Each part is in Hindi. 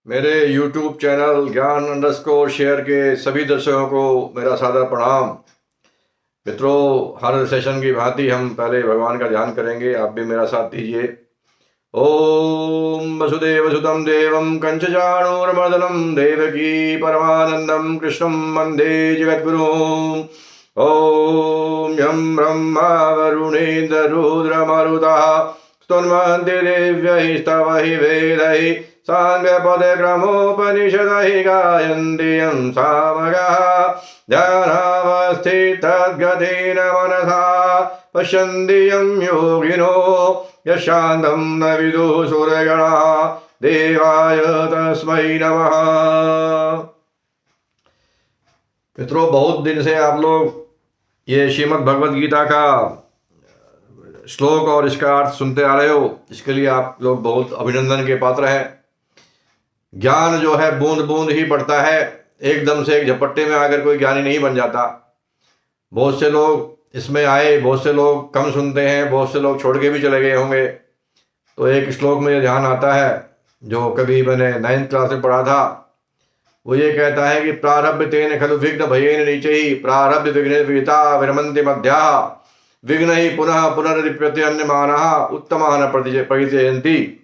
मेरे YouTube चैनल ज्ञान अंडरस्कोर शेयर के सभी दर्शकों को मेरा सादर प्रणाम। मित्रों, हर सेशन की भांति हम पहले भगवान का ध्यान करेंगे। आप भी मेरा साथ दीजिए। ओम वसुदेव सुतम देवम कंचचाणूरमर्दनम देवकी परमानंदम कृष्णम वंदे जगद्गुरुम्। ओम यं ब्रह्मा वरुणेन्द्र रुद्रमरुतः स्तुन्वन्ति दिव्यैस्तवैः वेदैः साङ्गपदक्रमोपनिषदहि गायन्ति यं सामगाः ध्यानावस्थितद्गतेन मनसा पश्यन्ति यं योगिनो यशान्तं न विदुः सुरगणाः देवाय तस्मै नमः। मित्रों, बहुत दिन से आप लोग ये श्रीमद् भगवद गीता का श्लोक और इसका अर्थ सुनते आ रहे हो। इसके लिए आप लोग बहुत अभिनंदन के पात्र हैं। ज्ञान जो है बूंद बूंद ही बढ़ता है, एकदम से एक झपट्टे में आकर कोई ज्ञानी नहीं बन जाता। बहुत से लोग इसमें आए, बहुत से लोग कम सुनते हैं, बहुत से लोग छोड़ के भी चले गए होंगे। तो एक श्लोक में ध्यान आता है जो कभी मैंने 9th क्लास में पढ़ा था। वो ये कहता है कि प्रारब्ध तेन खलु विघ्न भयेन नीचैः प्रारब्ध विघ्न विहिता विरमन्ति मध्याः विघ्न ही पुनः पुनर्लिप्यते अन्यमानः उत्तमाः न परिजयन्ति।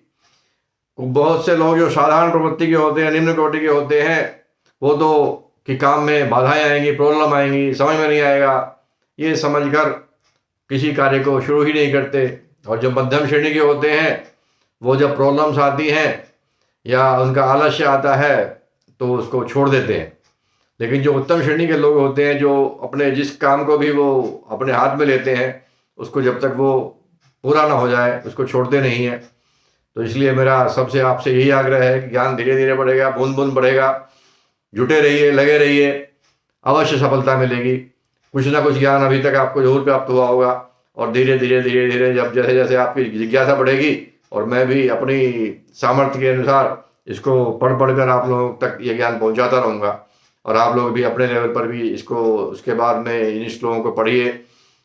बहुत से लोग जो साधारण प्रवृत्ति के होते हैं, निम्न कोटि के होते हैं, वो तो कि काम में बाधाएं आएंगी, प्रॉब्लम आएंगी, समझ में नहीं आएगा, ये समझकर किसी कार्य को शुरू ही नहीं करते। और जो मध्यम श्रेणी के होते हैं वो जब प्रॉब्लम्स आती हैं या उनका आलस्य आता है तो उसको छोड़ देते हैं। लेकिन जो उत्तम श्रेणी के लोग होते हैं, जो अपने जिस काम को भी वो अपने हाथ में लेते हैं, उसको जब तक वो पूरा ना हो जाए उसको छोड़ते नहीं हैं। तो इसलिए मेरा सबसे आपसे यही आग्रह है कि ज्ञान धीरे धीरे बढ़ेगा, बूंद बूंद बढ़ेगा। जुटे रहिए, लगे रहिए, अवश्य सफलता मिलेगी। कुछ ना कुछ ज्ञान अभी तक आपको जरूर प्राप्त हुआ होगा। और धीरे धीरे जब जैसे जैसे आपकी जिज्ञासा बढ़ेगी और मैं भी अपनी सामर्थ्य के अनुसार इसको पढ़ कर आप लोगों तक ये ज्ञान पहुँचाता रहूँगा। और आप लोग भी अपने लेवल पर भी इसको उसके बाद में इन श्लोकों को पढ़िए,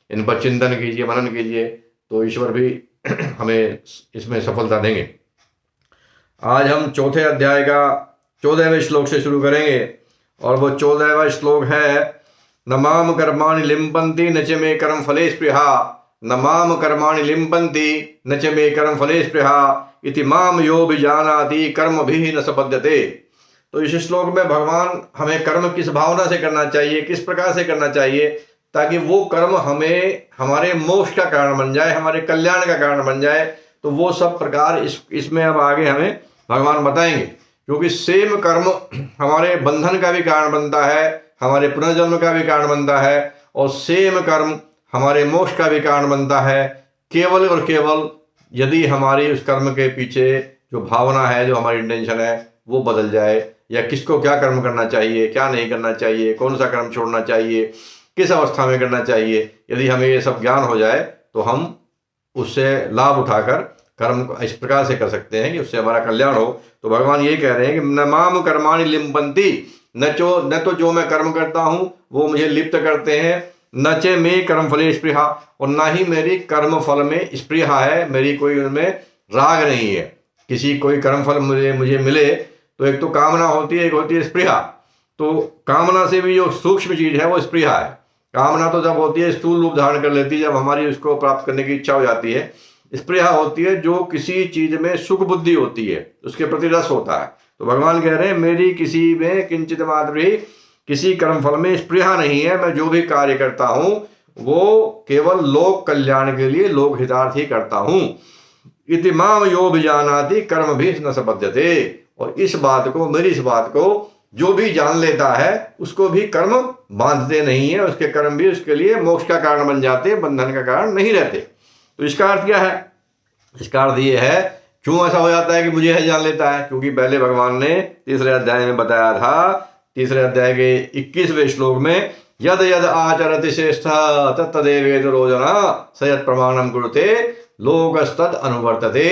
इन पर चिंतन कीजिए, मनन कीजिए, तो ईश्वर भी हमें इसमें सफलता देंगे। आज हम चौथे अध्याय का 14वें श्लोक से शुरू करेंगे। और वो 14वां श्लोक है, न माम कर्माणि लिम्पन्ति न च मे कर्म फले स्पृहा न माम कर्माणि लिम्पन्ति न च मे कर्म फले स्पृहा इति माम यो विजानाति कर्म भी न सपद्यते। तो इस श्लोक में भगवान हमें कर्म किस भावना से करना चाहिए, किस प्रकार से करना चाहिए, ताकि वो कर्म हमें हमारे मोक्ष का कारण बन जाए, हमारे कल्याण का कारण बन जाए। तो वो सब प्रकार इसमें अब आगे हमें भगवान बताएंगे। क्योंकि सेम कर्म हमारे बंधन का भी कारण बनता है, हमारे पुनर्जन्म का भी कारण बनता है, और सेम कर्म हमारे मोक्ष का भी कारण बनता है, केवल और केवल यदि हमारी उस कर्म के पीछे जो भावना है, जो हमारी इंटेंशन है, वो बदल जाए। या किसको क्या कर्म करना चाहिए, क्या नहीं करना चाहिए, कौन सा कर्म छोड़ना चाहिए, किस अवस्था में करना चाहिए, यदि हमें ये सब ज्ञान हो जाए तो हम उससे लाभ उठाकर कर्म को इस प्रकार से कर सकते हैं कि उससे हमारा कल्याण हो। तो भगवान ये कह रहे हैं कि न माम कर्माणि लिम्पन्ति, न तो जो मैं कर्म करता हूँ वो मुझे लिप्त करते हैं, न च मे कर्म फले स्पृहा, और ना ही मेरी कर्म फल में स्पृहा है, मेरी कोई उनमें राग नहीं है। किसी कोई कर्म फल मुझे मिले तो एक तो कामना होती है, एक होती है स्पृहा। तो कामना से भी जो सूक्ष्म चीज है वो स्पृहा है। कामना तो जब होती है स्थूल रूप धारण कर लेती है, जब हमारी उसको प्राप्त करने की इच्छा हो जाती है। स्पृहा होती है जो किसी चीज में सुख बुद्धि होती है, उसके प्रति रस होता है। तो भगवान कह रहे हैं मेरी किसी में किंचित मात्र भी किसी कर्म फल में स्पृहा नहीं है। मैं जो भी कार्य करता हूँ वो केवल लोक कल्याण के लिए, लोक हितार्थ ही करता हूँ। इति माम यो विजानाति कर्म भी न सपद्यते। और इस बात को, मेरी इस बात को जो भी जान लेता है उसको भी कर्म बांधते नहीं है, उसके कर्म भी उसके लिए मोक्ष का कारण बन जाते हैं, बंधन का कारण नहीं रहते। तो इसका अर्थ क्या है? इसका अर्थ ये है, क्यों ऐसा हो जाता है कि मुझे है जान लेता है? क्योंकि पहले भगवान ने 3रे अध्याय में बताया था, 3रे अध्याय के 21वें श्लोक में, यद यद आचरति श्रेष्ठ तत्तदेवेतरो जना स यत् प्रमाणम कुरुते लोकस्तद अनुवर्तते।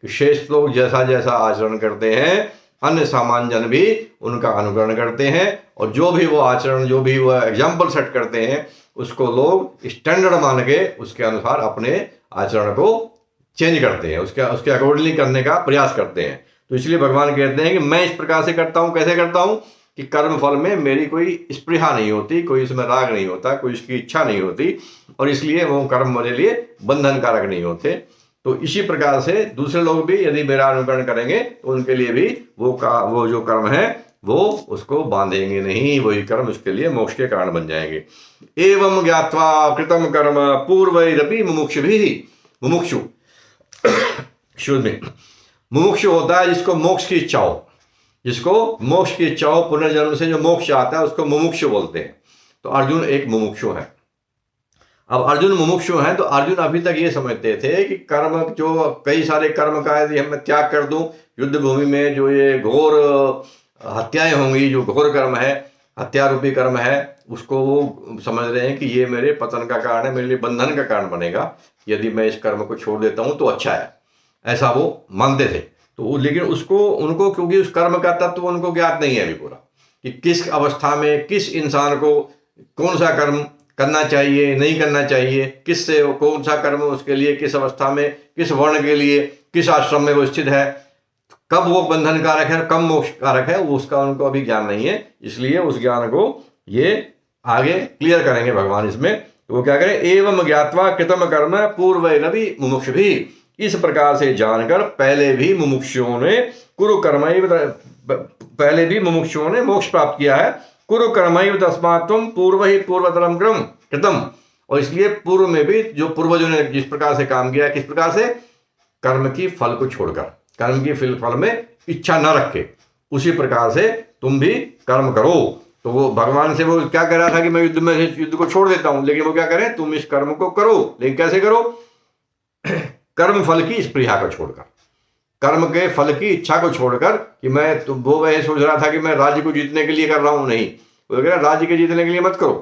श्रेष्ठ लोग जैसा जैसा आचरण करते हैं अन्य सामान्य जन भी उनका अनुकरण करते हैं, और जो भी वो आचरण, जो भी वो एग्जाम्पल सेट करते हैं उसको लोग स्टैंडर्ड मान के उसके अनुसार अपने आचरण को चेंज करते हैं, उसके अकॉर्डिंगली करने का प्रयास करते हैं। तो इसलिए भगवान कहते हैं कि मैं इस प्रकार से करता हूँ। कैसे करता हूँ कि कर्म फल में मेरी कोई स्पृहा नहीं होती, कोई इसमें राग नहीं होता, कोई इसकी इच्छा नहीं होती, और इसलिए वो कर्म मेरे लिए बंधन कारक नहीं होते। तो इसी प्रकार से दूसरे लोग भी यदि मेरा अनुकरण करेंगे तो उनके लिए भी वो जो कर्म है वो उसको बांधेंगे नहीं, वही कर्म उसके लिए मोक्ष के कारण बन जाएंगे। एवं ज्ञात्वा कृतम कर्म पूर्वैरपि मुमुक्षु शुद्ध में मुमुक्षु होता है जिसको मोक्ष की इच्छा हो, जिसको मोक्ष की इच्छा हो, पुनर्जन्म से जो मोक्ष आता है उसको मुमुक्षु बोलते हैं। तो अर्जुन एक मुमुक्षु है। अब अर्जुन मुमुक्षु हैं तो अर्जुन अभी तक ये समझते थे कि कर्म जो कई सारे कर्म का यदि मैं त्याग कर दूं, युद्ध भूमि में जो ये घोर हत्याएं होंगी, जो घोर कर्म है, हत्या रूपी कर्म है, उसको वो समझ रहे हैं कि ये मेरे पतन का कारण है, मेरे लिए बंधन का कारण बनेगा, यदि मैं इस कर्म को छोड़ देता हूं तो अच्छा है, ऐसा वो मानते थे। तो लेकिन उनको क्योंकि उस कर्म का तत्व उनको ज्ञात नहीं है अभी पूरा, कि किस अवस्था में किस इंसान को कौन सा कर्म करना चाहिए, नहीं करना चाहिए, किससे कौन सा कर्म उसके लिए किस अवस्था में, किस वर्ण के लिए, किस आश्रम में वो स्थित है, कब वो बंधन कारक है, कब मोक्ष कारक है, वो उसका उनको अभी ज्ञान नहीं है। इसलिए उस ज्ञान को ये आगे क्लियर करेंगे भगवान इसमें। तो वो क्या करें, एवं ज्ञात्वा कृतम कर्म पूर्वैरपि मुमुक्षुभिः, इस प्रकार से जानकर पहले भी मुमुक्षुओं ने पहले भी मुमुक्षुओं ने मोक्ष प्राप्त किया है। कुरु कर्मैव तस्मात् त्वं पूर्वतरम कर्म कृतम, और इसलिए पूर्व में भी जो पूर्वजों ने जिस प्रकार से काम किया, किस प्रकार से, कर्म की फल को छोड़कर, कर्म की फल में इच्छा न रख के, उसी प्रकार से तुम भी कर्म करो। तो वो भगवान से वो क्या कह रहा था कि मैं युद्ध को छोड़ देता हूं, लेकिन वो क्या करें, तुम इस कर्म को करो, लेकिन कैसे करो, कर्म फल की स्पृहा को छोड़कर, कर्म के फल की इच्छा को छोड़कर, कि मैं वो वह सोच रहा था कि मैं राज्य को जीतने के लिए कर रहा हूं, नहीं, वो कह रहा राज्य के जीतने के लिए मत करो,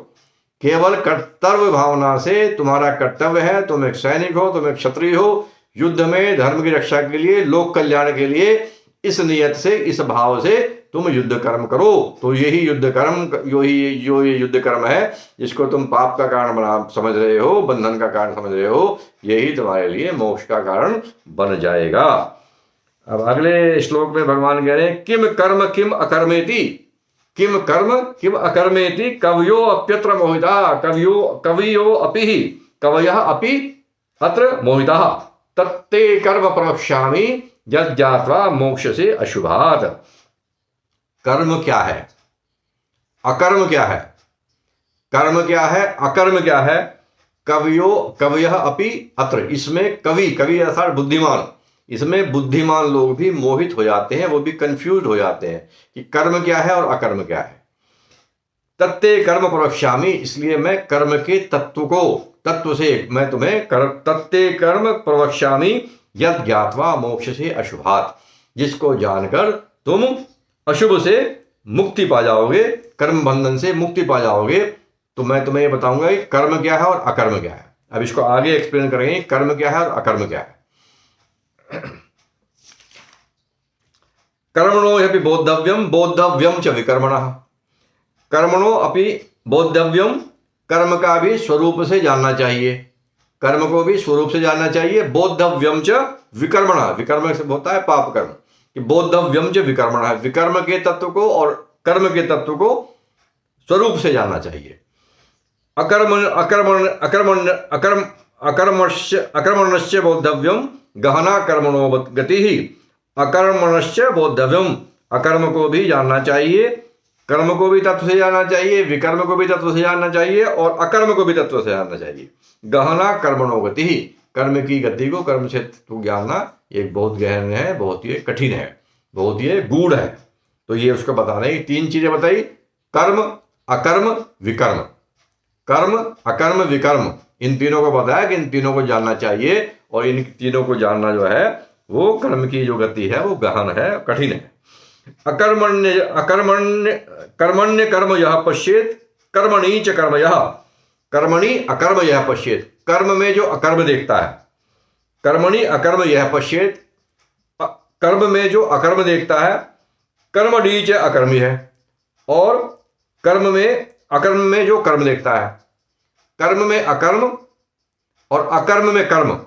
केवल कर्तव्य भावना से, तुम्हारा कर्तव्य है, तुम एक सैनिक हो, तुम एक क्षत्रिय हो, युद्ध में धर्म की रक्षा के लिए, लोक कल्याण के लिए, इस नियत से, इस भाव से तुम युद्ध कर्म करो। तो यही युद्ध कर्म, जो ये युद्ध कर्म है, जिसको तुम पाप का कारण समझ रहे हो, बंधन का कारण समझ रहे हो, यही तुम्हारे लिए मोक्ष का कारण बन जाएगा। अब अगले श्लोक में भगवान कह रहे हैं, किम कर्म किम अकर्मेति, किम कर्म किम अकर्मेति कवयो अप्यत्र मोहिता, कवयो अपि अत्र मोहिता, तत्ते कर्म प्रवक्ष्यामि यज्ञात्वा मोक्ष से अशुभात्। कर्म क्या है, अकर्म क्या है, कर्म क्या है, अकर्म क्या है, कवयः अपि अत्र, इसमें कवि अर्थात बुद्धिमान, इसमें बुद्धिमान लोग भी मोहित हो जाते हैं, वो भी कंफ्यूज हो जाते हैं कि कर्म क्या है और अकर्म क्या है। तत्ते कर्म प्रवक्ष्यामि, इसलिए मैं कर्म के तत्व से मैं तुम्हें तत्ते कर्म प्रवक्ष्यामि यत् ज्ञात्वा मोक्ष से अशुभात्, जिसको जानकर तुम अशुभ से मुक्ति पा जाओगे, कर्म बंधन से मुक्ति पा जाओगे। तो मैं तुम्हें ये बताऊंगा कि कर्म क्या है और अकर्म क्या है। अब इसको आगे एक्सप्लेन करेंगे, कर्म क्या है और अकर्म क्या है। कर्मणो अपि बोद्धव्यम च विकर्मणः, कर्मणो अपि बोद्धव्यम, कर्म का भी स्वरूप से जानना चाहिए, कर्म को भी स्वरूप से जानना चाहिए। बोद्धव्यम च विकर्मणः, विकर्म से होता है पाप कर्म, कि बोद्धव्यम च विकर्मणः, विकर्म के तत्व को और कर्म के तत्व को स्वरूप से जानना चाहिए। अकर्मण्यस्य बोद्धव्यम गहना कर्मणो गतिः, अकर्मण्यस्य बोद्धव्यम, अकर्म को भी जानना चाहिए, कर्म को भी तत्व से जानना चाहिए, विकर्म को भी तत्व से जानना चाहिए, और अकर्म को भी तत्व से जानना चाहिए। गहना कर्मणो गतिः, कर्म की गति को कर्म से जानना एक बहुत गहन है, बहुत ही कठिन है, बहुत ही गूढ़ है। तो ये उसको बताने की तीन चीजें बताई, कर्म अकर्म विकर्म, कर्म अकर्म विकर्म, इन तीनों को बताया कि इन तीनों को जानना चाहिए, और इन तीनों को जानना जो है वो कर्म की जो गति है वो गहन है, कठिन है। कर्मण्य कर्म यह पश्येत कर्मणि च कर्म यह, कर्मणि अकर्म यह पश्येत, कर्म में जो अकर्म देखता है, कर्मणि अकर्म यह पश्येत, कर्म में जो अकर्म देखता है, कर्मणि च अकर्मी है, और कर्म में अकर्म में जो कर्म देखता है, कर्म में अकर्म और अकर्म में कर्म,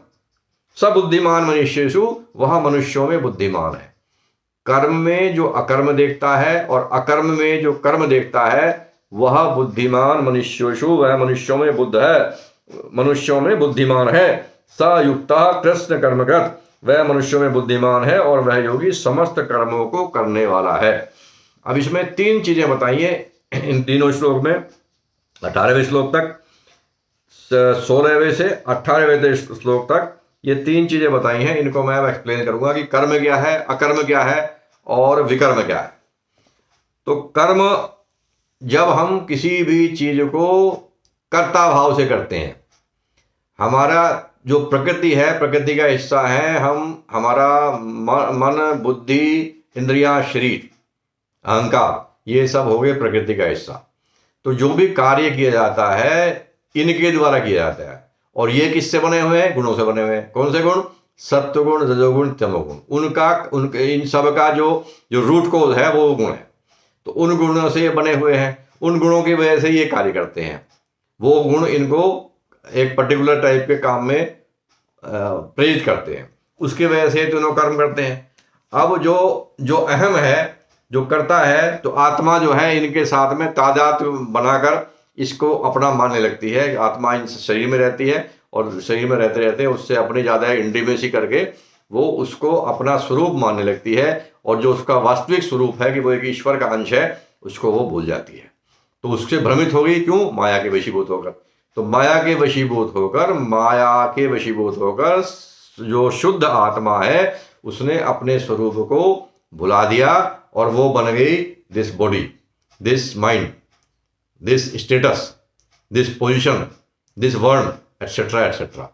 सब बुद्धिमान मनुष्येषु, वह मनुष्यों में बुद्धिमान है। कर्म में जो अकर्म देखता है और अकर्म में जो कर्म देखता है, वह बुद्धिमान मनुष्योषु, वह मनुष्यों में बुद्ध है, मनुष्यों में बुद्धिमान है। स युक्ता कृष्ण कर्मकृत, वह मनुष्यों में बुद्धिमान है और वह योगी समस्त कर्मों को करने वाला है। अब इसमें 3 चीजें बताइए इन तीनों श्लोक में, 18वें श्लोक तक, 16वें से 18वें श्लोक तक ये 3 चीजें बताई हैं। इनको मैं अब एक्सप्लेन करूंगा कि कर्म क्या है, अकर्म क्या है और विकर्म क्या है। तो कर्म, जब हम किसी भी चीज को कर्ता भाव से करते हैं, हमारा जो प्रकृति है, प्रकृति का हिस्सा है हम, हमारा मन, बुद्धि, इंद्रियां, शरीर, अहंकार, ये सब हो गए प्रकृति का हिस्सा। तो जो भी कार्य किया जाता है इनके द्वारा किया जाता है, और ये किससे बने हुए हैं? गुणों से बने हुए हैं। कौन से गुण? सत्वगुण, रजोगुण, तमोगुण। उनके इन सब का जो रूट कोज है वो गुण है। तो उन गुणों से ये बने हुए हैं, उन गुणों की वजह से ये कार्य करते हैं। वो गुण इनको एक पर्टिकुलर टाइप के काम में प्रेरित करते हैं, उसकी वजह से दोनों कर्म करते हैं। अब जो अहम है, जो करता है, तो आत्मा जो है इनके साथ में तादात्म्य बनाकर इसको अपना मानने लगती है। आत्मा इन शरीर में रहती है और शरीर में रहते रहते उससे अपनी ज़्यादा इंटीमेसी करके वो उसको अपना स्वरूप मानने लगती है, और जो उसका वास्तविक स्वरूप है कि वो एक ईश्वर का अंश है, उसको वो भूल जाती है। तो उससे भ्रमित हो गई। क्यों? माया के वशीभूत होकर। तो माया के वशीभूत होकर जो शुद्ध आत्मा है उसने अपने स्वरूप को भुला दिया, और वो बन गई this body, this mind, this status, this position, this वर्ण, एटसेट्रा एटसेट्रा।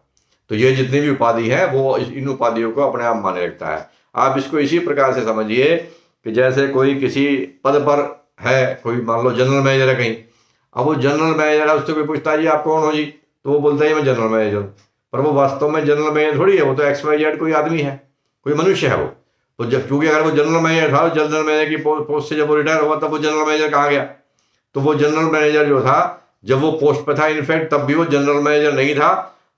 तो ये जितनी भी उपाधि है वो इन उपाधियों को अपने आप मानने लगता है। आप इसको इसी प्रकार से समझिए कि जैसे कोई किसी पद पर है, कोई मान लो जनरल मैनेजर है कहीं। अब वो जनरल मैनेजर है, उससे कोई पूछता है जी आप कौन हो जी, तो वो बोलता है मैं जनरल मैनेजर हूँ। पर वो वास्तव में जनरल मैनेजर थोड़ी है, वो तो XYZ कोई आदमी है, कोई मनुष्य है वो। तो जब, क्योंकि अगर वो जनरल मैनेजर था, जनरल मैनेजर की पोस्ट से जब वो रिटायर हुआ तब वो जनरल मैनेजर कहाँ गया? तो वो जनरल मैनेजर जो था, जब वो पोस्ट पे था, इनफैक्ट तब भी वो जनरल मैनेजर नहीं था,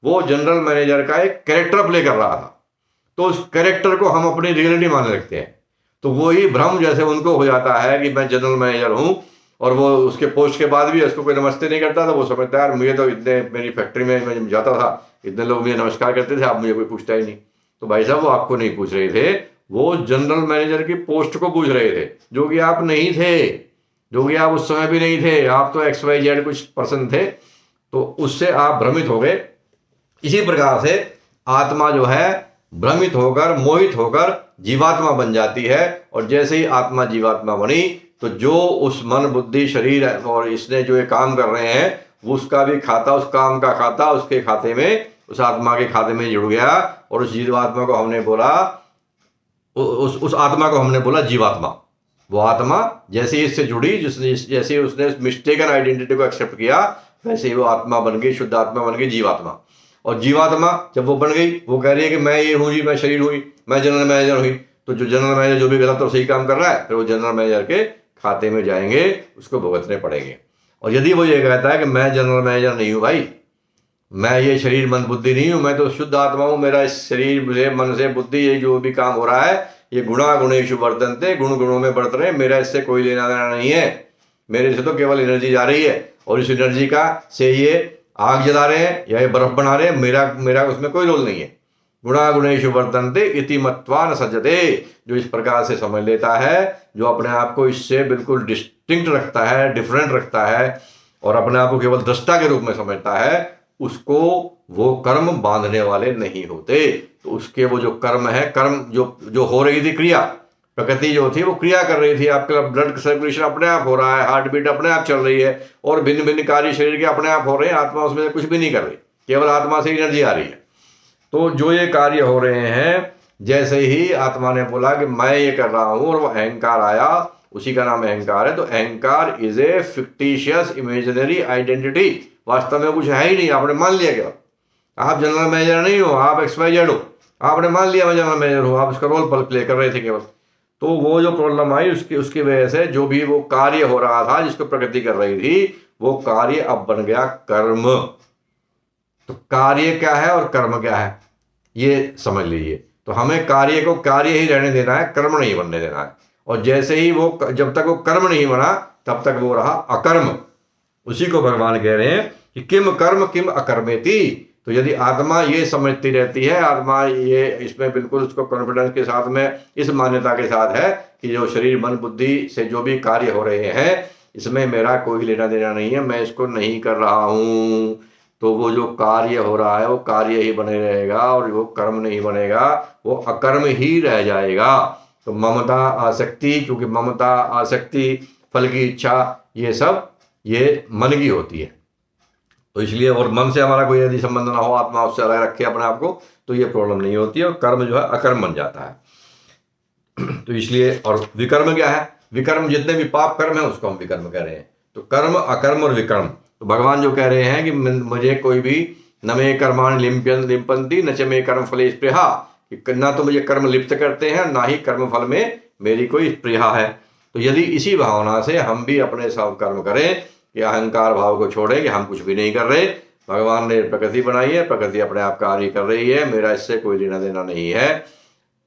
वो जनरल मैनेजर का एक कैरेक्टर प्ले कर रहा था। तो उस कैरेक्टर को हम अपनी रियलिटी मानने लगते हैं। तो वही भ्रम जैसे उनको हो जाता है कि मैं जनरल मैनेजर हूँ, और वो उसके पोस्ट के बाद भी उसको कोई नमस्ते नहीं करता था। वो समझता है मुझे तो इतने, मेरी फैक्ट्री में मैं जाता था, इतने लोग मुझे नमस्कार करते थे, अब मुझे कोई पूछता ही नहीं। तो भाई साहब वो आपको नहीं पूछ रहे थे, वो जनरल मैनेजर की पोस्ट को पूछ रहे थे, जो कि आप नहीं थे, जो कि आप उस समय भी नहीं थे। आप तो XYZ कुछ पर्सन थे, तो उससे आप भ्रमित हो गए। इसी प्रकार से आत्मा जो है भ्रमित होकर, मोहित होकर जीवात्मा बन जाती है, और जैसे ही आत्मा जीवात्मा बनी तो जो उस मन, बुद्धि, शरीर और इसने जो ये काम कर रहे हैं, वो उसका भी खाता, उस काम का खाता उसके खाते में, उस आत्मा के खाते में जुड़ गया। और उस जीवात्मा को हमने बोला, उस आत्मा को हमने बोला जीवात्मा। वो आत्मा जैसे ही इससे जुड़ी, जैसे ही उसने मिस्टेकन आइडेंटिटी को एक्सेप्ट किया, वैसे ही वो आत्मा बन गई, शुद्ध आत्मा बन गई, जीवात्मा। और जीवात्मा जब वो बन गई, वो कह रही है कि मैं ये हूँ जी, मैं शरीर हुई, मैं जनरल मैनेजर हुई। तो जो जनरल मैनेजर जो भी गलत और सही काम कर रहा है, फिर वो जनरल मैनेजर के खाते में जाएंगे, उसको भुगतने पड़ेंगे। और यदि वो ये कहता है कि मैं जनरल मैनेजर नहीं हूँ भाई, मैं ये शरीर मन बुद्धि नहीं हूँ, मैं तो शुद्ध आत्मा हूँ, मेरा इस शरीर से, मन से, बुद्धि, ये जो भी काम हो रहा है, ये गुणा गुणेषु वर्तन्ते, गुण गुणों में बढ़ते रहे, मेरा इससे कोई लेना देना नहीं है, मेरे से तो केवल एनर्जी जा रही है, और इस एनर्जी का से ये आग जला रहे हैं या ये बर्फ बना रहे हैं, मेरा उसमें कोई रोल नहीं है। गुणा गुणेषु वर्तन्ते इति मत्वा न सज्जते। जो इस प्रकार से समझ लेता है, जो अपने आप को इससे बिल्कुल डिस्टिंक्ट रखता है, डिफरेंट रखता है, और अपने आप को केवल दृष्टा के रूप में समझता है, उसको वो कर्म बांधने वाले नहीं होते। तो उसके वो जो कर्म है, कर्म जो हो रही थी क्रिया, प्रकृति जो थी वो क्रिया कर रही थी, आपका ब्लड सर्कुलेशन अपने आप हो रहा है, हार्ट बीट अपने आप चल रही है, और भिन्न भिन्न कार्य शरीर के अपने आप हो रहे हैं, आत्मा उसमें से कुछ भी नहीं कर रही, केवल आत्मा से एनर्जी आ रही है। तो जो ये कार्य हो रहे हैं, जैसे ही आत्मा ने बोला कि मैं ये कर रहा हूँ, और वो अहंकार आया, उसी का नाम अहंकार है। तो अहंकार is a fictitious imaginary identity, वास्तव में कुछ है ही नहीं, आपने मान लिया। क्या आप जनरल मैनेजर नहीं हो, आप XYZ हो, आपने मान लिया मैं जनरल मैनेजर हूँ, आप उसका रोल प्ले कर रहे थे केवल। तो वो जो प्रॉब्लम आई उसकी वजह से जो भी वो कार्य हो रहा था, जिसको प्रकृति कर रही थी, वो कार्य अब बन गया कर्म। तो कार्य क्या है और कर्म क्या है, ये समझ लीजिए। तो हमें कार्य को कार्य ही रहने देना है, कर्म नहीं बनने देना है। और जैसे ही वो, जब तक वो कर्म नहीं बना तब तक वो रहा अकर्म। उसी को भगवान कह रहे हैं कि किम कर्म किम अकर्मेति। तो यदि आत्मा ये समझती रहती है, आत्मा ये इसमें बिल्कुल उसको कॉन्फिडेंस के साथ में, इस मान्यता के साथ है कि जो शरीर मन बुद्धि से जो भी कार्य हो रहे हैं इसमें मेरा कोई लेना देना नहीं है, मैं इसको नहीं कर रहा हूँ, तो वो जो कार्य हो रहा है वो कार्य ही बने रहेगा और वो कर्म नहीं बनेगा, वो अकर्म ही रह जाएगा। तो ममता आसक्ति, क्योंकि ममता आसक्ति फल की इच्छा ये सब ये मन की होती है, तो इसलिए, और मन से हमारा कोई यदि संबंध ना हो, आत्मा उससे अलग रखे अपने आप को, तो ये प्रॉब्लम नहीं होती है और कर्म जो है अकर्म बन जाता है। तो इसलिए, और विकर्म क्या है? विकर्म जितने भी पाप कर्म है उसको हम विकर्म कह रहे हैं। तो कर्म, अकर्म और विकर्म, तो भगवान जो कह रहे हैं कि मुझे कोई भी न मे कर्माणि लिम्पन्ति न च मे कर्म फले स्पृहा, ना तो मुझे कर्म लिप्त करते हैं ना ही कर्म फल में मेरी कोई स्पृहा है। तो यदि इसी भावना से हम भी अपने सब कर्म करें कि अहंकार भाव को छोड़ें कि हम कुछ भी नहीं कर रहे, भगवान ने प्रकृति बनाई है, प्रकृति अपने आप कार्य कर रही है, मेरा इससे कोई लेना देना नहीं है,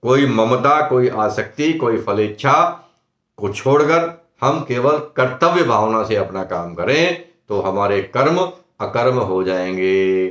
कोई ममता, कोई आसक्ति, कोई फल इच्छा को छोड़कर हम केवल कर्तव्य भावना से अपना काम करें, तो हमारे कर्म अकर्म हो जाएंगे।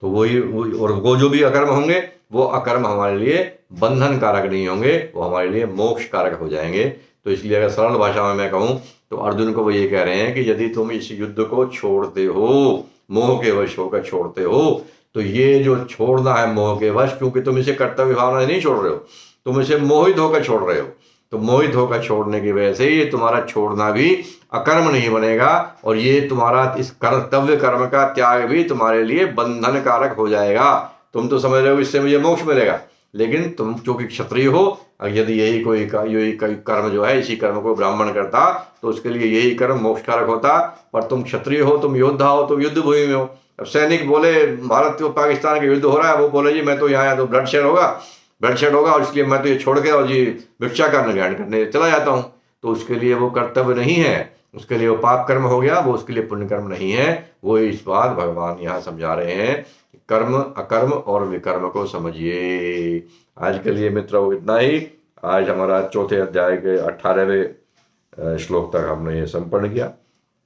तो वही, और वो जो भी अकर्म होंगे वो अकर्म हमारे लिए बंधन कारक नहीं होंगे, वो हमारे लिए मोक्ष कारक हो जाएंगे। तो इसलिए अगर सरल भाषा में मैं कहूँ तो अर्जुन को वो ये कह रहे हैं कि यदि तुम इस युद्ध को छोड़ते हो, मोह के वश होकर छोड़ते हो, तो ये जो छोड़ना है मोह के वश, क्योंकि तुम इसे कर्तव्य भावना से नहीं छोड़ रहे हो, तुम इसे मोहित होकर छोड़ रहे हो, तो मोहित होकर छोड़ने की वजह से ये तुम्हारा छोड़ना भी अकर्म नहीं बनेगा, और ये तुम्हारा इस कर्तव्य कर्म का त्याग भी तुम्हारे लिए बंधन कारक हो जाएगा। तुम तो समझ रहे हो इससे मुझे मोक्ष मिलेगा, लेकिन तुम चूंकि क्षत्रिय हो, यदि यही कोई कर्म जो है, इसी कर्म को ब्राह्मण करता तो उसके लिए यही कर्म मोक्ष कारक होता, पर तुम क्षत्रिय हो, तुम योद्धा हो, तुम युद्ध भूमि में हो। अब सैनिक बोले भारत और पाकिस्तान का युद्ध हो रहा है, वो बोले जी मैं तो यहाँ आया तो ब्लड शेड होगा और इसलिए मैं तो ये छोड़ के और जी भिक्षा करने ग्रहण करने चला जाता हूँ, तो उसके लिए वो कर्तव्य नहीं है, उसके लिए वो पाप कर्म हो गया, वो उसके लिए पुण्य कर्म नहीं है। वो इस बात भगवान यहाँ समझा रहे हैं, कर्म अकर्म और विकर्म को समझिए। आज के लिए मित्रों इतना ही। आज हमारा चौथे अध्याय के 18वें श्लोक तक हमने ये संपन्न किया।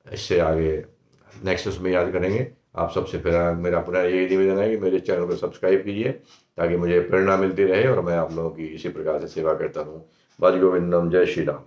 इससे आगे नेक्स्ट उसमें याद करेंगे। आप सबसे फिर मेरा पुनः यही निवेदन है कि मेरे चैनल को सब्सक्राइब कीजिए ताकि मुझे प्रेरणा मिलती रहे और मैं आप लोगों की इसी प्रकार से सेवा करता रहूँ। भज गोविंदम, जय श्री राम।